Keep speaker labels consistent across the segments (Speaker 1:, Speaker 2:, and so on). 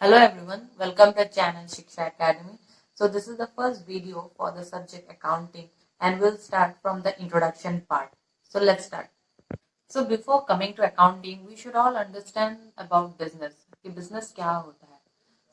Speaker 1: Hello everyone, welcome to channel Shiksha Academy. So this is the first video for the subject accounting and we'll start from the introduction part. So let's start. So before coming to accounting, we should all understand about business. कि business क्या होता है?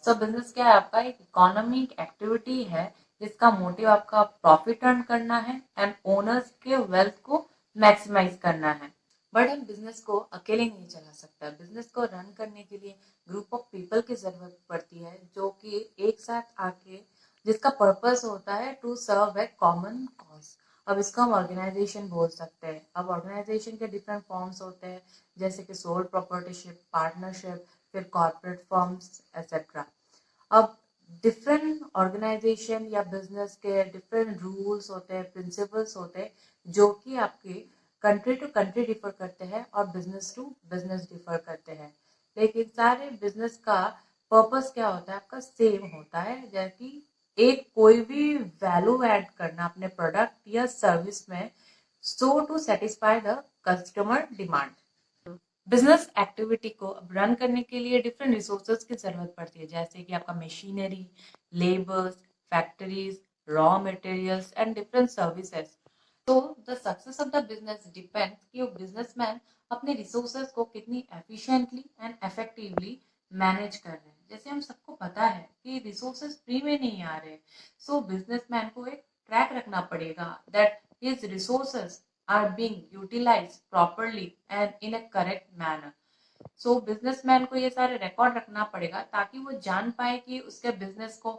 Speaker 1: So business क्या है? आपका एक economic activity है जिसका मोटिव आपका प्रॉफिट अर्न करना है एंड ओनर्स के वेल्थ को मैक्सिमाइज करना है. बट हम बिजनेस को अकेले नहीं चला सकता. बिजनेस को रन करने के लिए ग्रुप ऑफ पीपल की जरूरत पड़ती है जो कि एक साथ आके जिसका पर्पस होता है to serve a common cause. अब इसको हम ऑर्गेनाइजेशन बोल सकते हैं. अब ऑर्गेनाइजेशन के डिफरेंट फॉर्म्स होते हैं जैसे कि सोल प्रॉपर्टीशिप, पार्टनरशिप, फिर कॉर्पोरेट फर्म्स एक्सेट्रा. अब डिफरेंट ऑर्गेनाइजेशन या बिजनेस के डिफरेंट रूल्स होते हैं, प्रिंसिपल्स होते हैं जो कि आपके कंट्री टू कंट्री डिफर करते हैं और बिजनेस टू बिजनेस डिफर करते हैं. लेकिन सारे बिजनेस का पर्पस क्या होता है? आपका सेम होता है, जैसे कि एक कोई भी वैल्यू ऐड करना अपने प्रोडक्ट या सर्विस में so to satisfy the customer demand. Business activity को अब रन करने के लिए डिफरेंट रिसोर्सेज की जरूरत पड़ती है जैसे कि आपका machinery, labours, factories, raw materials and different services. तो the success of the business depends कि वो बिजनेसमैन अपने रिसोर्सेज को कितनी एफिशिएंटली एंड इफेक्टिवली मैनेज कर रहे हैं. जैसे हम सबको पता है कि रिसोर्सेज फ्री में नहीं आ रहे, सो बिजनेसमैन को एक ट्रैक रखना पड़ेगा that his resources are being utilized properly and in a correct manner. So businessman को ये सारे रिकॉर्ड रखना पड़ेगा ताकि वो जान पाए कि उसके बिजनेस को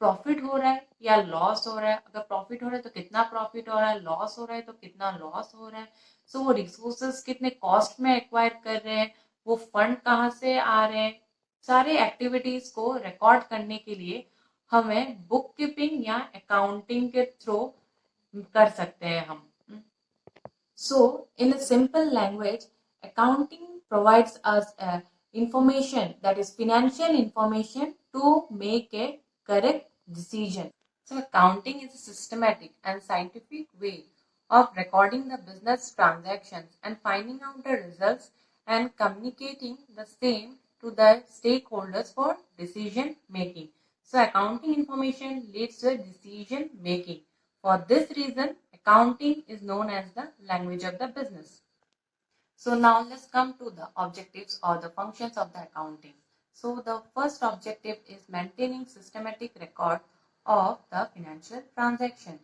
Speaker 1: प्रॉफिट हो रहा है या लॉस हो रहा है. अगर प्रॉफिट हो रहा है तो कितना प्रॉफिट हो रहा है, लॉस हो रहा है तो कितना लॉस हो रहा है. सो वो रिसोर्सेज कितने कॉस्ट में एक्वायर कर रहे हैं, वो फंड कहाँ से आ रहे हैं. सारे एक्टिविटीज को रिकॉर्ड करने के लिए हमें बुक कीपिंग या अकाउंटिंग के थ्रू कर सकते हैं हम. So, in a simple language, accounting provides us information that is financial information to make a correct decision. So, accounting is a systematic and scientific way of recording the business transactions and finding out the results and communicating the same to the stakeholders for decision making. So, accounting information leads to a decision making. For this reason, accounting is known as the language of the business. So now let's come to the objectives or the functions of the accounting. So the first objective is maintaining systematic record of the financial transaction.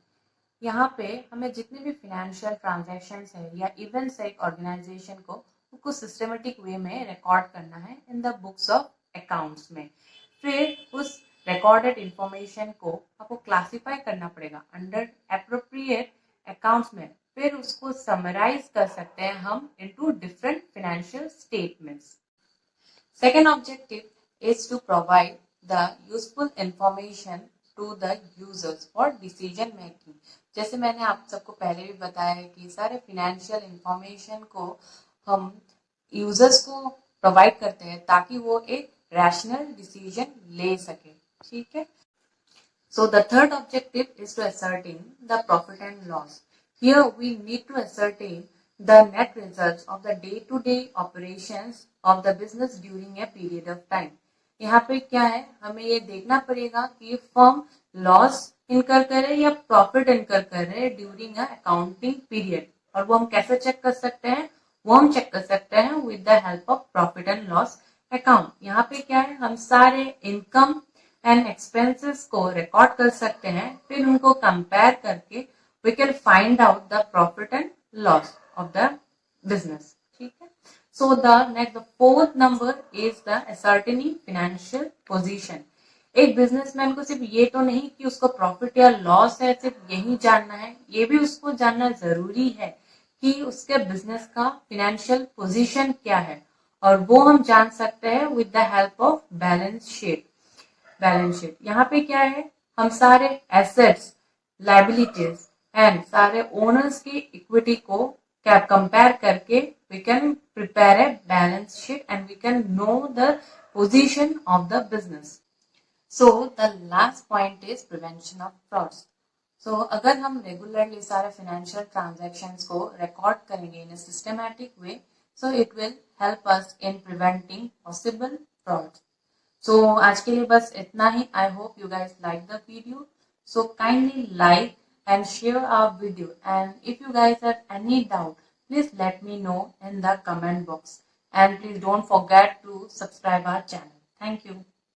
Speaker 1: यहाँ पे हमें जितने भी financial transactions है या events है एक organization को उसको systematic way में record करना है in the books of accounts में. फिर उस recorded information को आपको classify करना पड़ेगा under appropriate accounts में. फिर उसको summarize कर सकते हैं हम into different financial statements. Second objective is to provide the useful information to the users for decision making. जैसे मैंने आप सबको पहले भी बताया है कि सारे financial information को हम users को provide करते हैं ताकि वो एक rational decision ले सके. ठीक है. So the third objective is to ascertain the profit and loss. Here we need to ascertain the net results of the day-to-day operations of the business during a period of time. यहाँ पे क्या है, हमें ये देखना पड़ेगा कि firm loss इनकर करे या प्रॉफिट इनकर करे ड्यूरिंग अ अकाउंटिंग पीरियड. और वो हम कैसे चेक कर सकते हैं? वो हम चेक कर सकते हैं with the help of profit and loss account. यहाँ पे क्या है, हम सारे इनकम एंड एक्सपेंसेस को रिकॉर्ड कर सकते हैं. फिर उनको कंपेयर करके we can find out the profit and loss of the business. ठीक है. So the fourth number is the ascertaining financial position. एक बिजनेसमैन को सिर्फ ये तो नहीं कि उसको प्रॉफिट या लॉस है सिर्फ यही जानना है, ये भी उसको जानना जरूरी है कि उसके बिजनेस का फाइनेंशियल पोजीशन क्या है. और वो हम जान सकते हैं with the help of balance sheet. यहाँ पे क्या है, हम सारे एसेट्स, लायबिलिटीज एंड सारे ओनर्स की इक्विटी को क्या कंपेयर करके we can prepare a balance sheet and we can know the position of the business. So the last point is prevention of frauds. So अगर हम रेगुलरली सारे financial transactions को record करेंगे in a systematic way, so it will help us in preventing possible frauds. So आज के लिए बस इतना ही. I hope you guys like the video. So kindly like and share our video. And if you guys have any doubt, please let me know in the comment box. And please don't forget to subscribe our channel. Thank you.